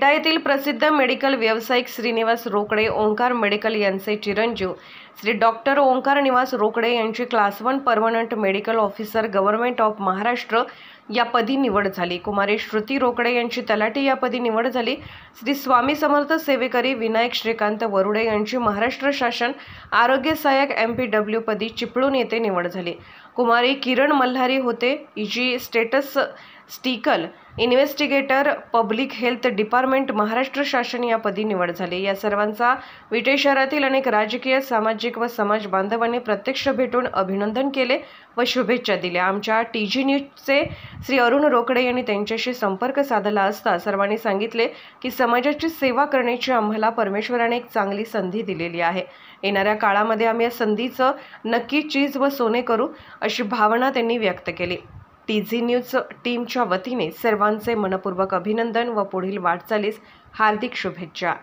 विटा येथील प्रसिद्ध मेडिकल व्यावसायिक श्रीनिवास रोकडे ओंकार मेडिकल यांचे चिरंजीव श्री डॉक्टर ओंकार निवास रोकडे यांची class 1 permanent medical officer government of Maharashtra या पदी निवड झाली। कुमारी श्रुती रोकडे यांची तलाठी या पदी निवड झाली। श्री स्वामी समर्थ सेवेकरी विनायक श्रीकांत वरुडे यांची महाराष्ट्र शासन आरोग्य सहाय्यक MPW पदी चिपळूण येथे निवड झाली। कुमारी किरण मल्हारी होते जी statistical investigator public health department Maharashtra शासन या पदी निवड झाली। या सर्वांचा विटे शहरातील अनेक राजकीय सामाजिक व समाज बांधवांनी प्रत्यक्ष भेटून अभिनंदन केले व शुभेच्छा दिल्या। आमच्या TG न्यूजचे श्री अरुण रोकडे यांनी त्यांच्याशी संपर्क साधला असता सर्वांनी सांगितले की समाजाची सेवा करण्याची आम्हाला परमेश्वराने एक चांगली संधी दिलेली आहे। येणाऱ्या काळामध्ये आम्ही या संधीचं नक्की चीज व सोने करू अशी भावना त्यांनी व्यक्त केली। TG न्यूज टीमच्या वतीने सर्वांचे मनपूर्वक अभिनंदन व पुढील वाटचालीस हार्दिक शुभेच्छा।